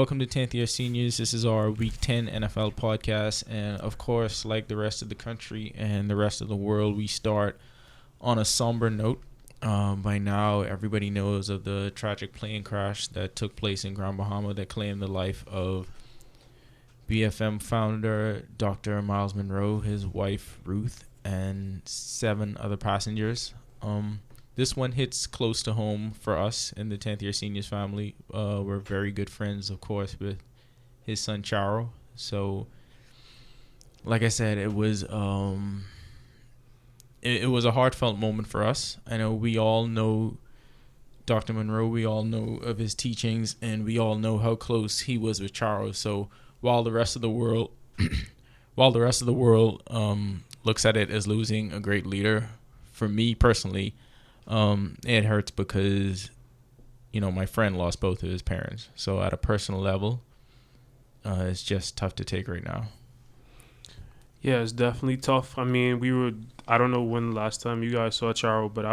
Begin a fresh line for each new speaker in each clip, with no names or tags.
Welcome to 10th Year Seniors. This is our Week 10 NFL podcast. And, of course, like the rest of the country and the rest of the world, we start on a somber note. By now, everybody knows of the tragic plane crash that took place in Grand Bahama that claimed the life of BFM founder Dr. Myles Munroe, his wife Ruth, and 7 other passengers. This one hits close to home for us in the 10th Year Seniors family. We're very good friends, of course, with his son Charo. So, like I said, it was it was a heartfelt moment for us. I know we all know Dr. Munroe. We all know of his teachings, and we all know how close he was with Charo. So while the rest of the world, looks at it as losing a great leader, for me personally, it hurts because, my friend lost both of his parents. So at a personal level, it's just tough to take right now.
Yeah, it's definitely tough. I mean, I don't know when the last time you guys saw Charo, but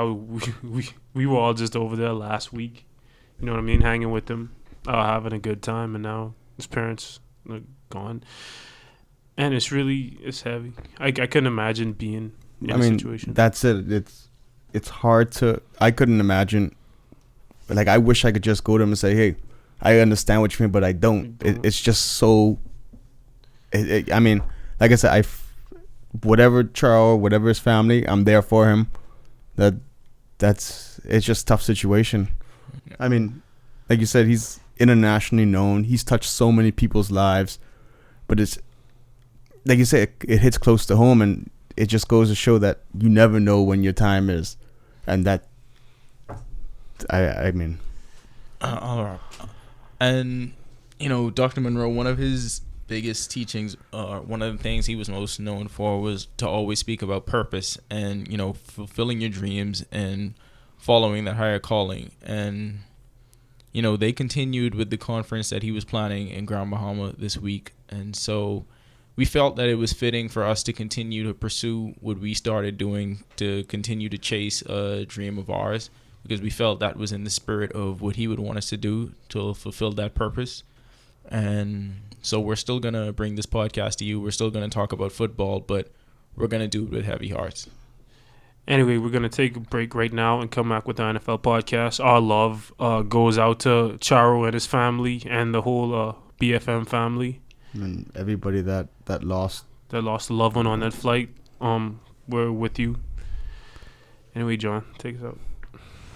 we were all just over there last week. You know what I mean? Hanging with him, having a good time, and now his parents are gone. And it's heavy. I couldn't imagine being in a situation.
That's it. It's hard to. I couldn't imagine. Like, I wish I could just go to him and say, "Hey, I understand what you mean," but I don't. It's just so. I mean, like I said, whatever Charles, whatever his family, I'm there for him. It's just a tough situation. I mean, like you said, he's internationally known. He's touched so many people's lives, but it's like you say, it hits close to home, and it just goes to show that you never know when your time is, and that. I mean,
all right, and Dr. Munroe, one of his biggest teachings, one of the things he was most known for was to always speak about purpose and fulfilling your dreams and following that higher calling. And they continued with the conference that he was planning in Grand Bahama this week, and so we felt that it was fitting for us to continue to pursue what we started doing, to continue to chase a dream of ours, because we felt that was in the spirit of what he would want us to do to fulfill that purpose. And so we're still going to bring this podcast to you. We're still going to talk about football, but we're going to do it with heavy hearts.
Anyway, we're going to take a break right now and come back with the NFL podcast. Our love goes out to Charo and his family and the whole BFM family.
And everybody that lost
a loved one on that flight. We're with you. Anyway, John, take us out.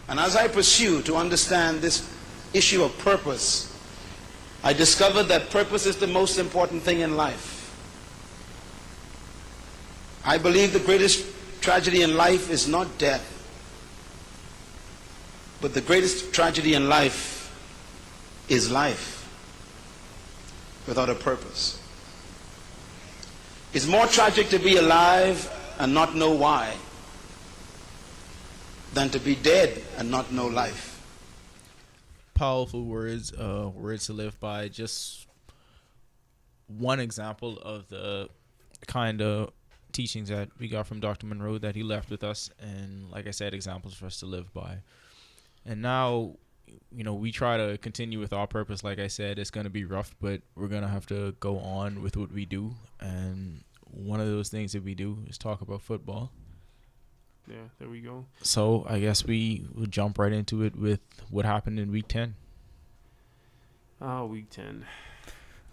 And as I pursue to understand this issue of purpose, I discovered that purpose is the most important thing in life. I believe the greatest tragedy in life is not death, but the greatest tragedy in life is life without a purpose. It's more tragic to be alive and not know why than to be dead and not know life.
Powerful words, words to live by. Just one example of the kind of teachings that we got from Dr. Munroe that he left with us, and like I said, examples for us to live by. And now, we try to continue with our purpose. Like I said, it's going to be rough, but we're going to have to go on with what we do. And one of those things that we do is talk about football.
Yeah, there we go.
So I guess we will jump right into it with what happened in Week 10.
Week 10.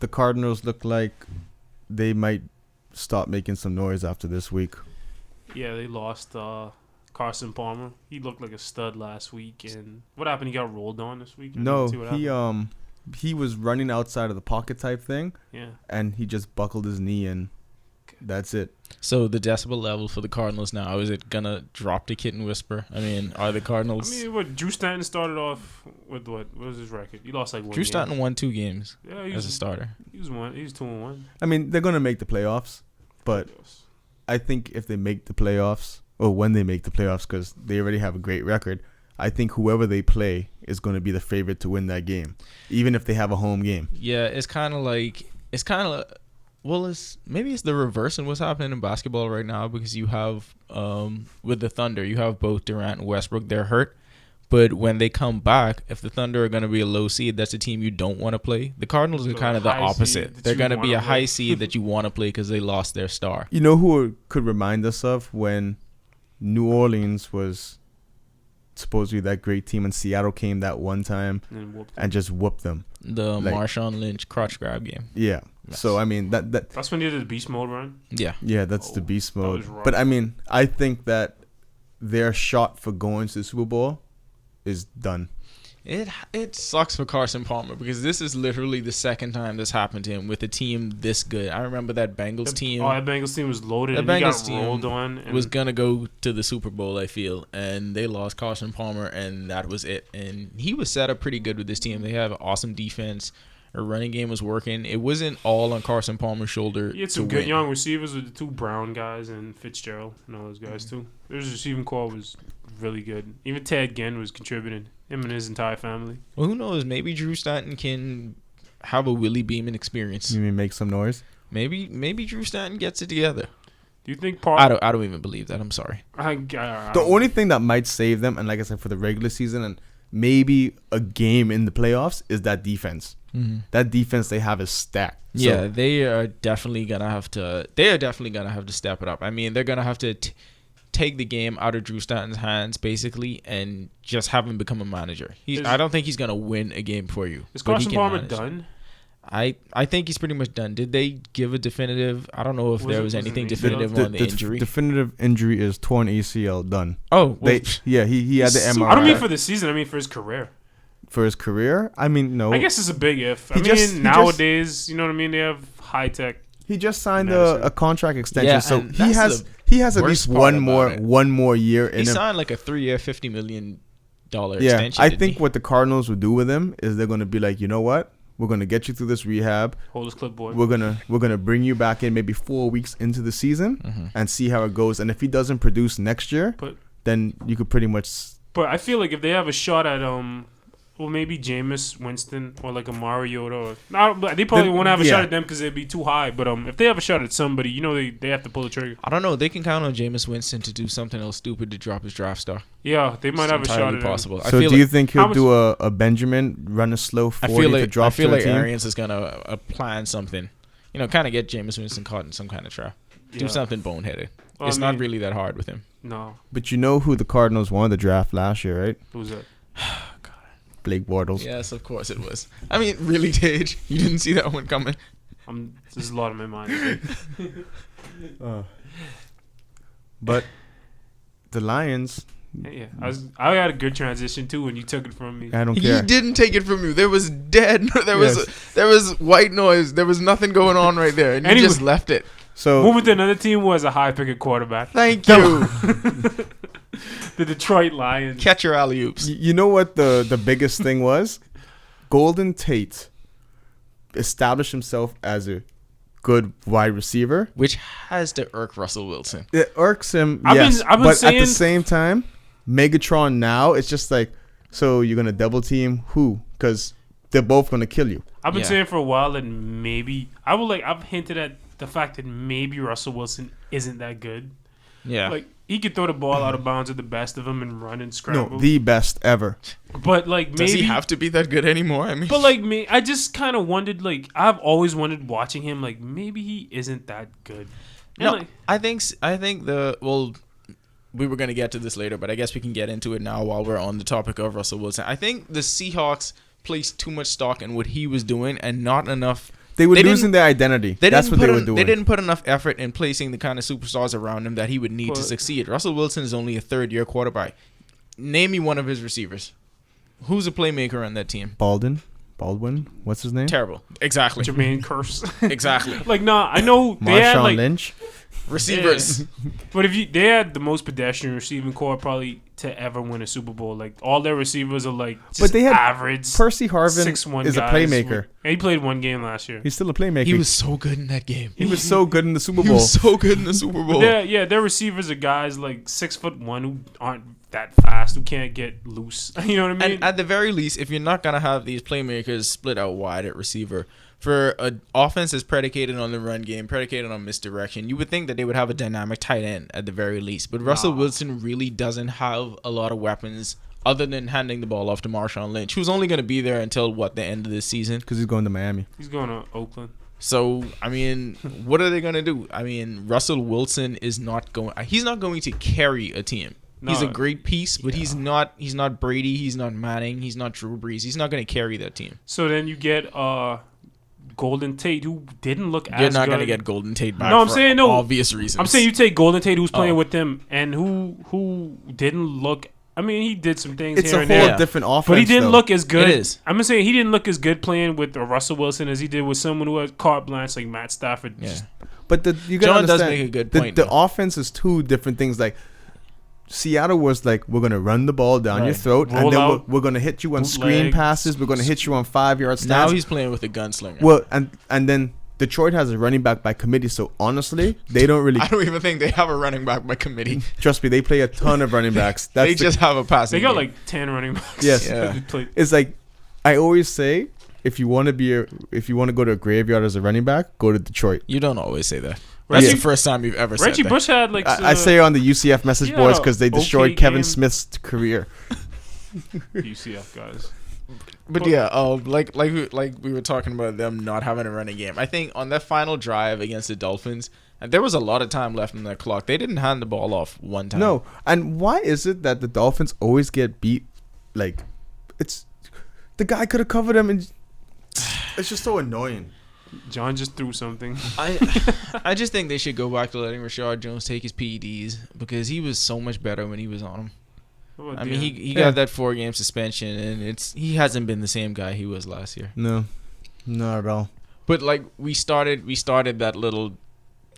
The Cardinals look like they might stop making some noise after this week.
Yeah, they lost Carson Palmer. He looked like a stud last week. And what happened? He got rolled on this week?
He was running outside of the pocket type thing.
Yeah. And
he just buckled his knee, and that's it.
So the decibel level for the Cardinals now, is it going to drop to kitten whisper? I mean, are the Cardinals...
Drew Stanton started off with what? What was his record? He lost like one
Drew
game.
Stanton won 2 games as a starter.
He was 2-1.
I mean, they're going to make the playoffs, but I think if they make the playoffs, or when they make the playoffs, because they already have a great record, I think whoever they play is going to be the favorite to win that game, even if they have a home game.
Yeah, it's kind of like... Well, maybe it's the reverse in what's happening in basketball right now, because you have, with the Thunder, you have both Durant and Westbrook. They're hurt, But when they come back, if the Thunder are going to be a low seed, that's a team you don't want to play. The Cardinals are kind of the opposite. They're going to be a high seed that you want to play because they lost their star.
You know who could remind us of when New Orleans was supposedly that great team and Seattle came that one time and just whooped them?
The Marshawn Lynch crotch grab game.
Yeah. Yes. So, I mean,
that's when you did the beast mode run?
Yeah.
Yeah, that's the beast mode. But, I mean, I think that their shot for going to the Super Bowl is done.
It sucks for Carson Palmer because this is literally the second time this happened to him with a team this good. I remember that Bengals team.
Oh, that Bengals team was loaded.
That Bengals team
rolled on and
was gonna go to the Super Bowl, I feel, and they lost Carson Palmer, and that was it. And he was set up pretty good with this team. They have awesome defense. Our running game was working. It wasn't all on Carson Palmer's shoulder.
He had some good young receivers with the two Brown guys and Fitzgerald and all those guys too. Their receiving core was really good. Even Ted Ginn was contributing. Him and his entire family.
Well, who knows? Maybe Drew Stanton can have a Willie Beeman experience.
You mean make some noise?
Maybe Drew Stanton gets it together.
Do you think
I don't even believe that. I'm sorry.
The only thing that might save them, and like I said, for the regular season and maybe a game in the playoffs, is that defense. Mm-hmm. That defense they have is stacked.
Yeah, so they are definitely gonna have to. They are definitely gonna have to step it up. I mean, they're gonna have to take the game out of Drew Stanton's hands, basically, and just have him become a manager. I don't think he's gonna win a game for you.
Is Carson Palmer done?
I think he's pretty much done. Did they give a definitive? I don't know if there was anything definitive on the injury.
Definitive injury is torn ACL, done.
Oh, well,
he had the MRI.
I don't mean for the season. I mean for his career.
For his career? I mean, no.
I guess it's a big if. Nowadays, you know what I mean? They have high tech.
He just signed a contract extension, so he has at least one more year in him.
He signed like a 3-year, $50 million extension.
I think what the Cardinals would do with him is they're going to be like, you know what? We're going to get you through this rehab.
Hold his clipboard.
We're gonna bring you back in maybe 4 weeks into the season and see how it goes. And if he doesn't produce next year, then you could pretty much.
But I feel like if they have a shot at well, maybe Jameis Winston or like a Mariota. They probably won't have a shot at them because they'd be too high. But if they have a shot at somebody, you know they have to pull the trigger.
I don't know. They can count on Jameis Winston to do something else stupid to drop his draft stock.
Yeah, they might have a shot at
possible.
So do you think he'll do a Benjamin, run a slow 40 to drop?
I feel like Arians is going to plan something. You know, kind of get Jameis Winston caught in some kind of trap. Do something boneheaded. Well, it's not really that hard with him.
No.
But you know who the Cardinals won the draft last year, right?
Who's that?
Blake Bortles.
Yes, of course it was. I mean, really, Tage? You didn't see that one coming?
There's a lot on my mind.
But the Lions.
Yeah, I had a good transition too when you took it from me.
I don't care.
He didn't take it from you. There was dead. There was white noise. There was nothing going on right there, and you just left it.
So moving to another team was a high pick at quarterback.
Thank you.
The Detroit Lions.
Catch your alley-oops.
You know what the biggest thing was? Golden Tate established himself as a good wide receiver,
which has to irk Russell Wilson.
It irks him,
I've been
but
saying,
at the same time, Megatron now, it's just like, so you're gonna double team who? Because they're both gonna kill you.
I've been saying for a while that maybe I've hinted at the fact that maybe Russell Wilson isn't that good.
Yeah,
like he could throw the ball out of bounds at the best of them and run and scramble.
No, the best ever.
But like,
does he have to be that good anymore? I mean,
but like I just kind of wondered. Like, I've always wondered watching him. Like, maybe he isn't that good. And
no, I think we were gonna get to this later, but I guess we can get into it now while we're on the topic of Russell Wilson. I think the Seahawks placed too much stock in what he was doing and not enough.
They were losing their identity. That's what they were doing.
They didn't put enough effort in placing the kind of superstars around him that he would need to succeed. Russell Wilson is only a third-year quarterback. Name me one of his receivers. Who's a playmaker on that team?
Baldwin. What's his name?
Terrible. Exactly.
Jermaine Curse.
Exactly.
Like, nah, I know they had like
Lynch.
Receivers.
Yeah. But they had the most pedestrian receiving core probably to ever win a Super Bowl. Like, all their receivers are like just
but they had
average.
Percy Harvin
6'1"
is a playmaker.
And he played one game last year.
He's still a playmaker.
He was so good in that game.
He was so good in the Super Bowl.
He was so good in the Super Bowl.
Their receivers are guys like 6'1" who aren't that fast, who can't get loose. You know what I mean?
And at the very least, if you're not gonna have these playmakers split out wide at receiver, for an offense that's predicated on the run game, predicated on misdirection, you would think that they would have a dynamic tight end at the very least. But Russell Wilson really doesn't have a lot of weapons other than handing the ball off to Marshawn Lynch, who's only going to be there until the end of this season.
Because he's going to Miami.
He's going to Oakland.
So I mean, what are they going to do? I mean, Russell Wilson is not going. He's not going to carry a team.
No,
he's a great piece, but he's not Brady. He's not Manning. He's not Drew Brees. He's not going to carry that team.
So then you get Golden Tate, who didn't look as good.
You're not going to get Golden Tate back.
No, I'm saying no.
Obvious reasons.
I'm saying you take Golden Tate, who's playing with him, and who didn't look. I mean, he did some things
It's
here
a
and
whole
there,
different offense.
but he didn't
though.
look as good.
It is.
I'm saying he didn't look as good playing with Russell Wilson as he did with someone who had carte blanche like Matt Stafford.
Yeah.
But you gotta
John does
understand,
make a good
the,
point.
The
though.
offense is two different things. Like Seattle was like, we're gonna run the ball down your
Right.
throat,
Roll
and then
out,
we're gonna hit you on screen
bootleg.
passes. We're gonna hit you on 5-yard
Now
stands.
he's playing with a gunslinger.
Well, and then Detroit has a running back by committee. So honestly, they don't really.
I don't even think they have a running back by committee.
Trust me, they play a ton of running backs.
They just have a passing.
They got
game.
like 10 running backs.
Yes.
Yeah.
They play-
It's like I always say, if you want to go to a graveyard as a running back, go to Detroit.
You don't always say that.
Reggie-
That's the first time you've ever
Reggie
said that.
Bush had like.
I say it on the UCF message
yeah,
boards because they destroyed
okay
Kevin
game.
Smith's career.
UCF guys.
But yeah, like we were talking about them not having a running game. I think on that final drive against the Dolphins, and there was a lot of time left on that clock. They didn't hand the ball off one time.
No, and why is it that the Dolphins always get beat? Like, it's the guy could have covered him, and it's just so annoying.
John just threw something.
I just think they should go back to letting Rashard Jones take his PEDs because he was so much better when he was on them. I mean, he got that 4-game suspension, and he hasn't been the same guy he was last year.
No, not at all.
But like we started that little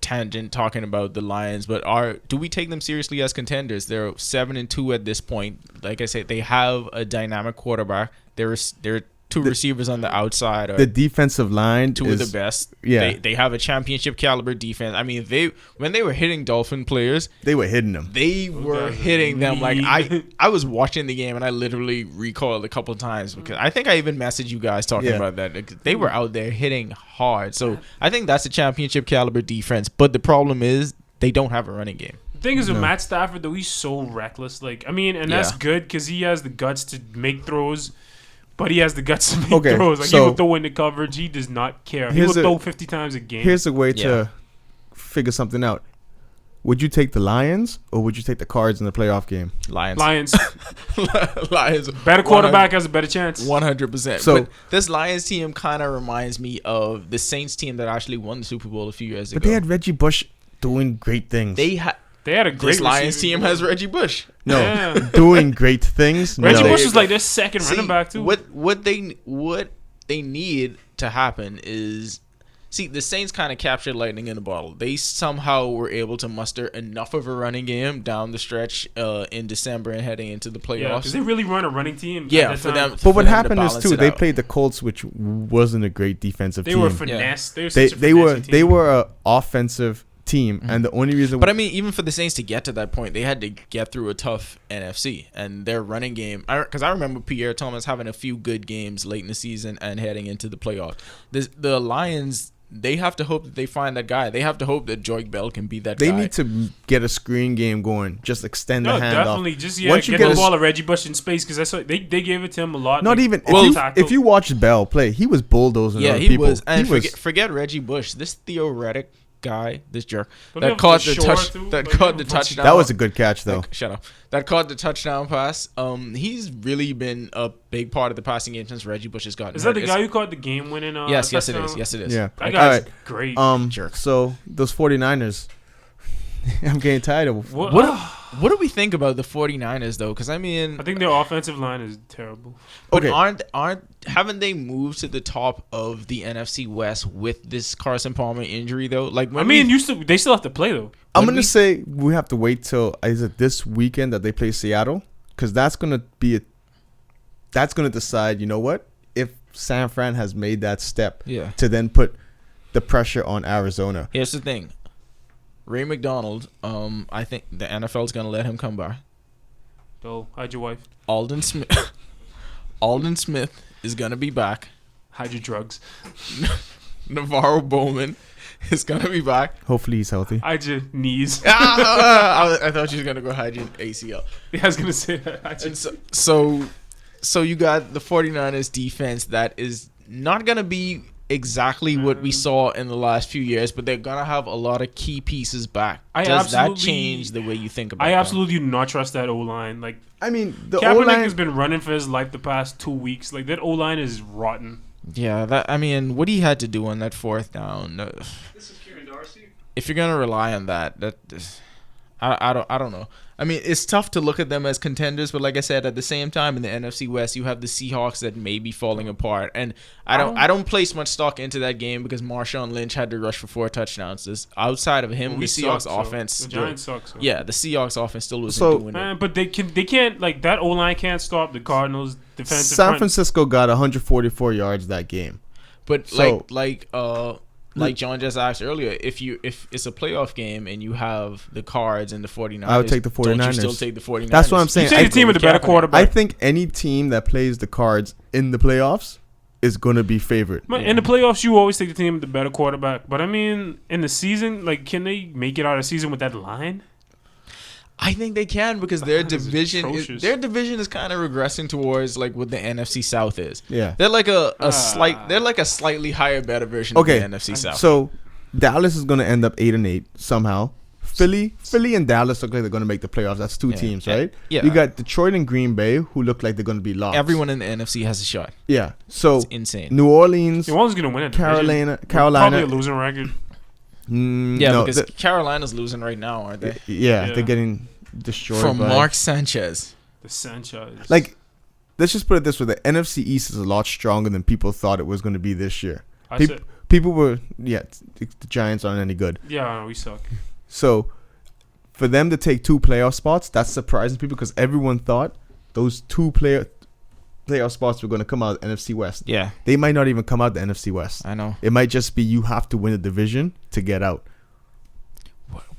tangent talking about the Lions, but do we take them seriously as contenders? They're 7-2 at this point. Like I said, they have a dynamic quarterback. They're two receivers on the outside.
The defensive line
two
is
of the best.
Yeah.
They have a championship caliber defense. I mean, when they were hitting Dolphin players,
they were hitting them.
they were hitting them. Like I was watching the game and I literally recoiled a couple times because I think I even messaged you guys talking about that. Like, they were out there hitting hard. So I think that's a championship caliber defense. But the problem is they don't have a running game.
The thing is with Matt Stafford though, he's so reckless. Like I mean, and that's good because he has the guts to make throws. But he has the guts to make throws. Like, he will throw into coverage. He does not care. He will throw 50 times a game.
Here's a way to figure something out. Would you take the Lions or would you take the Cards in the playoff game?
Lions.
Lions.
Better quarterback has a better chance.
100%.
So
but this Lions team kind of reminds me of the Saints team that actually won the Super Bowl a few years ago.
But they had Reggie Bush doing great things.
They had a great
This Lions
receiving
team
core.
has Reggie Bush.
No, doing great things.
Reggie
no.
Bush is like their second running back too.
What they need to happen is, see, the Saints kind of captured lightning in a bottle. They somehow were able to muster enough of a running game down the stretch in December and heading into the
Yeah,
playoffs.
because they really run a running team.
Yeah,
at
for
that time.
them.
But what
to
happened is
balance
too,
it
they
out.
played the Colts, which wasn't a great defensive
They
team.
were finesse.
they
They
were an offensive team, and the only reason.
But I mean, even for the Saints to get to that point, they had to get through a tough NFC, and their running game. Because I remember Pierre Thomas having a few good games late in the season and heading into the playoffs. The Lions, they have to hope that they find that guy. They have to hope that Joyke Bell can be that guy.
they need to get a screen game going. Just extend the handoff.
definitely. Just
Once you
get the
a-
ball to Reggie Bush in space because that's what they gave it to him a lot.
Not
like,
even
tackle.
if you watched Bell play, he was bulldozing.
Yeah,
other
he
people.
was. And
he was.
forget Reggie Bush. This theoretic guy, this jerk
Don't they
that
have
caught
the
the
shore,
touch,
too?
that
Like,
caught
they
the
have
touchdown.
That was a good catch, though.
Shut up. That caught the touchdown pass. He's really been a big part of the passing game since Reggie Bush has gotten.
Is that the
hurt.
guy who caught the game-winning?
Yes, it
touchdown?
is. Yes, it is.
Yeah.
That
All
guy's
right.
great.
Jerk.
So those 49ers, I'm getting tired of.
What do we think about the 49ers though? Because I mean,
I think their offensive line is terrible.
but
Okay.
haven't they moved to the top of the NFC West with this Carson Palmer injury though? Like,
I mean, they still have to play though.
I'm gonna say we have to wait till is it this weekend that they play Seattle, because that's gonna decide. You know what? If San Fran has made that step,
Yeah.
to then put the pressure on Arizona.
Here's the thing. Ray McDonald, I think the NFL's gonna let him come by.
Yo, hide your wife.
Alden Smith is gonna be back.
Hide your drugs.
Navarro Bowman is gonna be back.
Hopefully he's healthy.
I just knees.
I thought you was gonna go hide your ACL.
Yeah, I was gonna say that.
And so you got the 49ers defense that is not gonna be exactly what we saw in the last few years, but they're gonna have a lot of key pieces back. Does that change the way you think about it?
I absolutely do not trust that O-line. Like,
I mean, the
Kaepernick
O-line
has been running for his life the past 2 weeks. Like, that O-line is rotten.
Yeah, what he had to do on that fourth down.
This is Kieran Darcy.
If you're gonna rely on that, I don't know. I mean, it's tough to look at them as contenders, but like I said, at the same time, in the NFC West, you have the Seahawks that may be falling apart, and I don't place much stock into that game because Marshawn Lynch had to rush for 4 touchdowns. Outside of him, the Seahawks offense,
the Giants suck. So.
Yeah, the Seahawks offense still wasn't doing it.
But they can't like that O-line can't stop the Cardinals defensive.
San Francisco got 144 yards that game.
But like John just asked earlier, if it's a playoff game and you have the Cards and the 49ers,
I would take the 49ers.
Don't you still take the 49ers?
That's what I'm saying.
You take the team with the better quarterback.
I think any team that plays the Cards in the playoffs is going to be favored.
In the playoffs, you always take the team with the better quarterback. But I mean, in the season, like, can they make it out of the season with that line?
I think they can because their division is kind of regressing towards like what the NFC South is.
Yeah,
they're like a slightly higher, better version of the NFC South.
So Dallas is going to end up 8-8 somehow. Philly and Dallas look like they're going to make the playoffs. That's 2 teams, right?
Yeah.
You got Detroit and Green Bay who look like they're going to be lost.
Everyone in the NFC has a shot.
Yeah. So
it's insane.
New Orleans,
New Orleans is going to win it.
Carolina,
probably a losing record.
Because Carolina's losing right now, aren't they?
Yeah, they're getting destroyed
from
by
Mark Sanchez.
The Sanchez.
Like, let's just put it this way: the NFC East is a lot stronger than people thought it was going to be this year. People were the Giants aren't any good.
Yeah, we suck.
So for them to take 2 playoff spots, that's surprising people because everyone thought those 2 playoff spots were going to come out of the NFC West.
Yeah.
They might not even come out the NFC West.
I know.
It might just be you have to win a division to get out.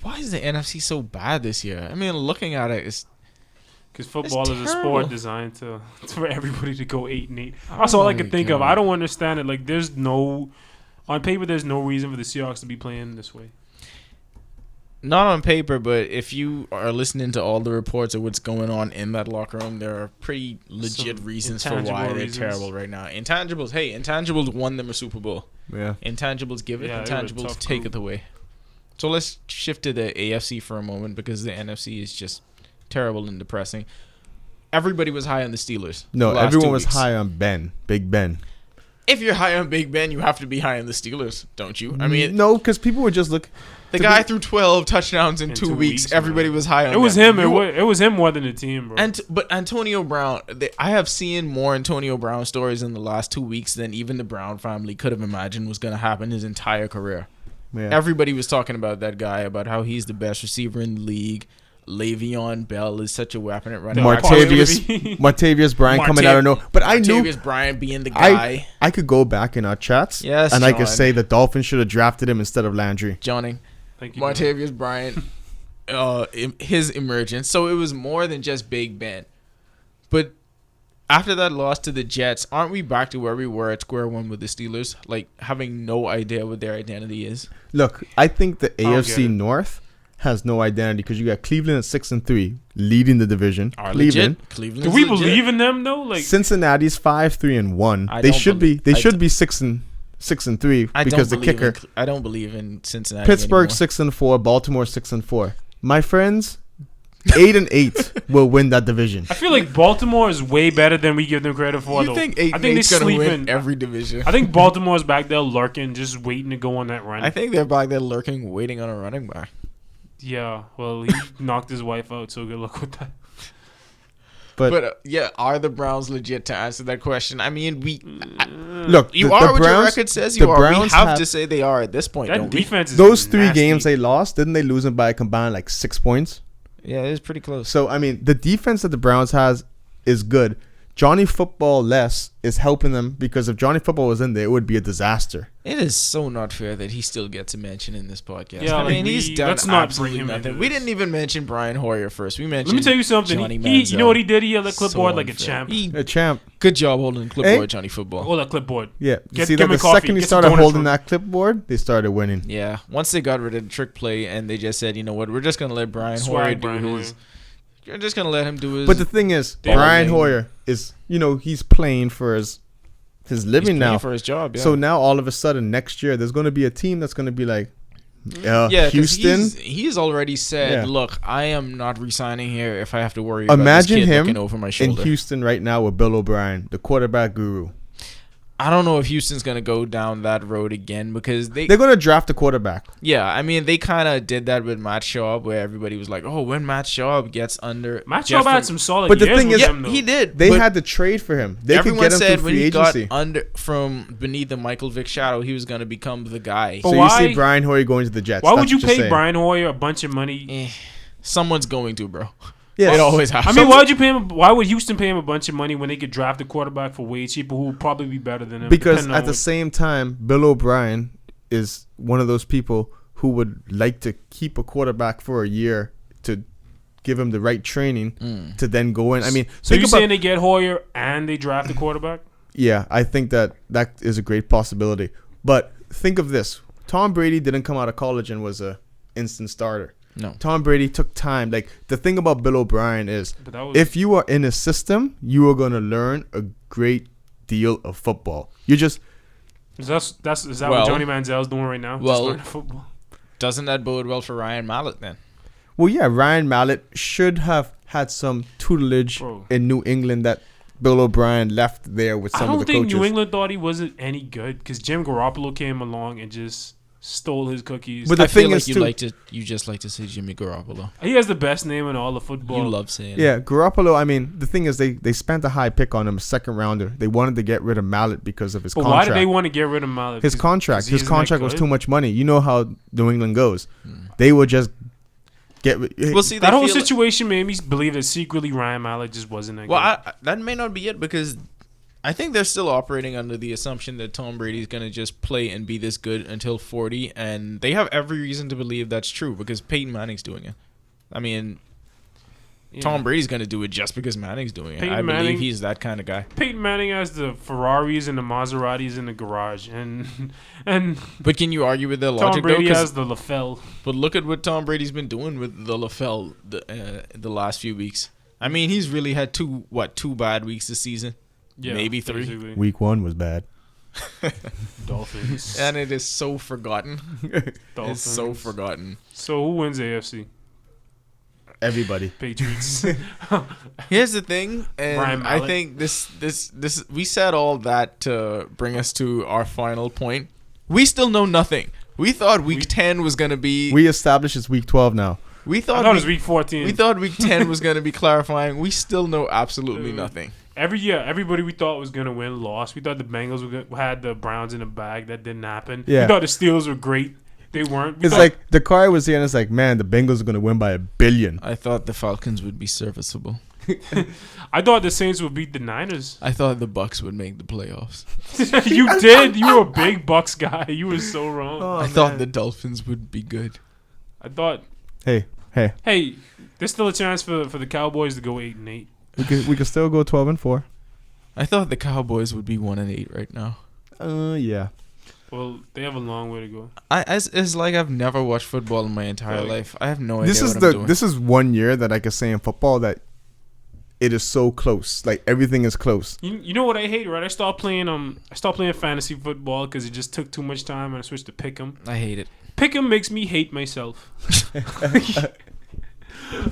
Why is the NFC so bad this year? I mean, looking at it, it's
because football is a sport designed for everybody to go 8-8.
Oh
That's all I can think of. I don't understand it. Like, on paper, there's no reason for the Seahawks to be playing this way.
Not on paper, but if you are listening to all the reports of what's going on in that locker room, there are pretty legit reasons for why they're terrible right now. Intangibles won them a Super Bowl.
Yeah.
Intangibles give it, intangibles take it away. So let's shift to the AFC for a moment because the NFC is just terrible and depressing. Everybody was high on the Steelers.
No, everyone was high on Big Ben.
If you're high on Big Ben, you have to be high on the Steelers, don't you? I mean,
no, because people were just looking.
The guy threw 12 touchdowns in 2 weeks. Everybody was high on him.
It was him. It was him more than the team, bro.
But Antonio Brown, I have seen more Antonio Brown stories in the last 2 weeks than even the Brown family could have imagined was going to happen his entire career. Yeah. Everybody was talking about that guy, about how he's the best receiver in the league. Le'Veon Bell is such a weapon at running.
Martavius Bryant coming out of nowhere. But I knew
Martavius Bryant being the guy.
I could go back in our chats and I could say the Dolphins should have drafted him instead of Landry.
Johnny. Thank you. Martavius Bryant, his emergence. So it was more than just Big Ben. But after that loss to the Jets, aren't we back to where we were at square one with the Steelers? Like, having no idea what their identity is?
Look, I think the AFC North has no identity because you got Cleveland at 6-3, leading the division.
Cleveland.
Do we believe in them though? Like,
Cincinnati's 5-3-1. They should be 6-3 because the kicker.
I don't believe in Cincinnati.
Pittsburgh 6-4, Baltimore 6-4. My friends, 8-8 will win that division.
I feel like Baltimore is way better than we give them credit for.
You think 8-8's gonna win every division?
I think Baltimore's back there lurking, just waiting to go on that run.
I think they're back there lurking, waiting on a running back.
Yeah, well, he knocked his wife out, so good luck with that.
But
are the Browns legit to answer that question? I mean,
look,
you are what your record says you are. We have to say they are at this point.
That defense is
those 3 games they lost, didn't they lose them by a combined like 6 points?
Yeah, it was pretty close.
So I mean, the defense that the Browns has is good. Johnny Football less is helping them because if Johnny Football was in there, it would be a disaster.
It is so not fair that he still gets a mention in this podcast.
Yeah,
I
like
mean, he's done
let's not
absolutely
bring him
nothing.
into
We
this.
didn't even mention Brian Hoyer first. We mentioned.
Let me tell you something.
Johnny
You know what he
Manziel.
did? He held the clipboard
So
like a
unfair.
champ.
A champ.
Good job holding the clipboard,
Hey?
Johnny Football.
Hold that clipboard.
Yeah.
Get-
See
give
that
me
the
coffee.
second he
Get some
started
donuts
holding
from-
that clipboard, they started winning.
Yeah. Once they got rid of the trick play and they just said, you know what, we're just gonna let Brian
Swag
Hoyer
Brian
do
Hoyer.
his. You're just gonna let him do his.
But the thing is,
Ball
Brian
game.
Hoyer is, he's playing for his
he's
living
playing
now.
for his job. Yeah.
So now all of a sudden next year there's going to be a team that's going to be like
yeah, 'cause
Houston.
He's already said,
Yeah.
look, I am not resigning here if I have to worry about
Imagine
this kid
him
looking over my
in
shoulder.
Houston right now with Bill O'Brien, the quarterback guru.
I don't know if Houston's gonna go down that road again because
They're going to draft a quarterback.
yeah, I mean they kind of did that with Matt Schaub where everybody was like, oh, when Matt Schaub gets under
Matt
Jeff
Schaub had
from-
some solid
But the
years
thing
with
is-
them, though.
he did.
They
but
had to trade for him. They could
everyone
get him
said
through
when
free
he got
agency.
under from beneath the Michael Vick shadow, he was gonna become the guy.
But
So
why-
you see Brian Hoyer going to the Jets.
Why
That's
would you
what you're
pay
saying.
Brian Hoyer a bunch of money?
Someone's going to, bro.
Yes.
It always
I
happens.
mean, why would you pay him? Why would Houston pay him a bunch of money when they could draft a quarterback for way cheaper who would probably be better than him?
Because
depending on
at the
what-
same time, Bill O'Brien is one of those people who would like to keep a quarterback for a year to give him the right training to then go in. I mean,
So
think
you're
about-
saying they get Hoyer and they draft a quarterback?
yeah, I think that is a great possibility. But think of this: Tom Brady didn't come out of college and was a instant starter.
No.
Tom Brady took time. Like the thing about Bill O'Brien is,
But that was
if you are in a system, you are going to learn a great deal of football. You just
is that
Well-
what Johnny Manziel's doing right now?
well-
Just learning football.
Doesn't that bode well for Ryan Mallett then?
well, yeah. Ryan Mallett should have had some tutelage
Bro.
in New England that Bill O'Brien left there with
I
some of
don't
the
think
coaches.
New England thought he wasn't any good because Jim Garoppolo came along and just stole his cookies.
But the
I feel
thing
like
is,
you just like to say Jimmy Garoppolo.
He has the best name in all of football.
You love saying it.
Yeah, Garoppolo. I mean, the thing is, they spent a high pick on him, a second rounder. They wanted to get rid of Mallett because of his
But
contract.
why did they want to get rid of Myles?
His contract. His
isn't
contract
that
was
good?
too much money. You know how New England goes. They would just get.
Well, see,
That
they
whole
feel-
situation made me believe that secretly Ryan Mallett just wasn't that
Well,
good.
that may not be it because I think they're still operating under the assumption that Tom Brady's going to just play and be this good until 40, and they have every reason to believe that's true because Peyton Manning's doing it. I mean,
Yeah.
Tom Brady's going to do it just because Manning's doing it.
Peyton
I believe
Manning-
he's that kind of guy.
Peyton Manning has the Ferraris and the Maseratis in the garage, and
But can you argue with their
Tom
logic,
Brady
though? 'Cause-
has the LaFell.
But look at what Tom Brady's been doing with the LaFell the last few weeks. I mean, he's really had two bad weeks this season.
Yeah,
Maybe 3.
basically.
Week 1 was bad.
Dolphins.
And it is so forgotten.
Dolphins.
It's so forgotten.
So who wins AFC?
Everybody.
Patriots.
Here's the thing,
Ryan
and I
Mallett.
think this we said all that to bring us to our final point. We still know nothing. We thought week 10 was gonna be.
We established it's week 12 now.
We
I
thought
thought it was week 14.
we thought week 10 was gonna be clarifying. We still know absolutely nothing.
Every year, everybody we thought was gonna win lost. We thought the Bengals had the Browns in the bag. That didn't happen.
Yeah.
We thought the Steelers were great. They weren't. We
It's
thought-
like the car was here and it's like, man, the Bengals are going to win by 1 billion.
I thought the Falcons would be serviceable.
I thought the Saints would beat the Niners.
I thought the Bucks would make the playoffs.
You did. You were a big Bucks guy. You were so wrong.
Oh,
I thought the Dolphins would be good.
I thought,
Hey,
hey, there's still a chance for the Cowboys to go 8-8.
we could still go 12-4.
I thought the Cowboys would be 1-8 right now.
Yeah.
Well, they have a long way to go.
It's like I've never watched football in my entire life. I have no idea
This is
what I'm doing.
this is 1 year that I can say in football that it is so close. Like everything is close.
You know what I hate, right? I stopped playing fantasy football because it just took too much time, and I switched to Pick'em.
I hate it.
Pick'em makes me hate myself.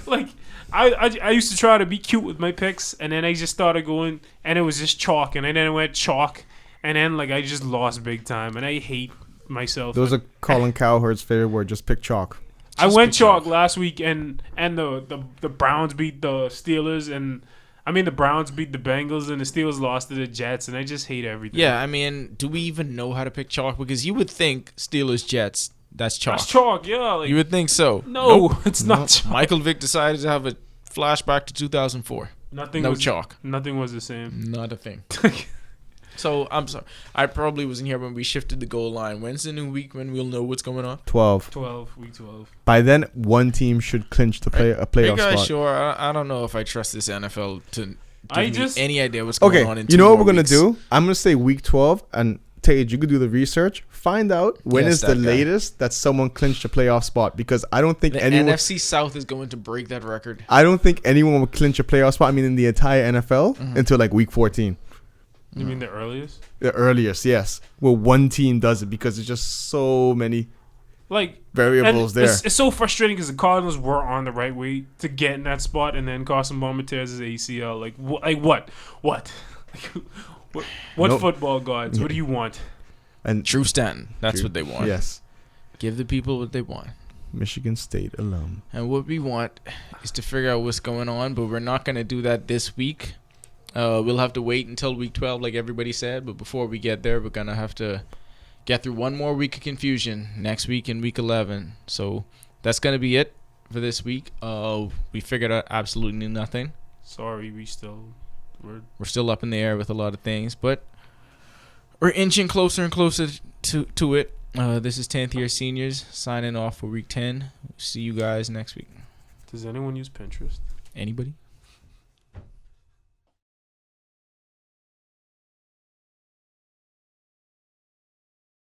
Like I used to try to be cute with my picks, and then I just started going, and it was just chalk, and then I went chalk, and then like I just lost big time, and I hate myself.
Those are Colin Cowherd's favorite word. Just pick chalk.
I
Just
went
pick
chalk last week, and the Browns beat the Steelers, and I mean the Browns beat the Bengals, and the Steelers lost to the Jets, and I just hate everything.
Yeah, I mean, do we even know how to pick chalk? Because you would think Steelers Jets, that's chalk.
That's chalk. Yeah,
You would think so.
no,
Nope.
it's not. Chalk.
Michael Vick decided to have a flashback to 2004. No chalk.
Nothing was the same.
Not a thing. So, I'm sorry. I probably wasn't here when we shifted the goal line. When's the new week when we'll know what's going on?
12.
Week 12.
By then, one team should clinch a playoff spot.
Sure. I don't know if I trust this NFL to give me any idea what's
okay,
going on in
you know what we're
going
going to do? I'm going to say week 12, and Tage, you could do the research. Find out when is the latest that someone clinched a playoff spot, because I don't think anyone...
NFC South is going to break that record.
I don't think anyone will clinch a playoff spot, in the entire NFL, until like week 14.
You mean the earliest?
The earliest, yes. Well, one team does it because there's just so many variables there.
It's so frustrating because the Cardinals were on the right way to get in that spot, and then Carson tears his ACL. What? What football gods? What do you want?
And
Drew Stanton. That's what they want.
Yes.
Give the people what they want.
Michigan State alum.
And what we want is to figure out what's going on, but we're not going to do that this week. We'll have to wait until week 12, like everybody said. But before we get there, we're going to have to get through one more week of confusion next week in week 11. So that's going to be it for this week. We figured out absolutely nothing.
Sorry, we're
still up in the air with a lot of things, but we're inching closer and closer to it. This is 10th year seniors signing off for week 10. See you guys next week.
Does anyone use Pinterest?
Anybody?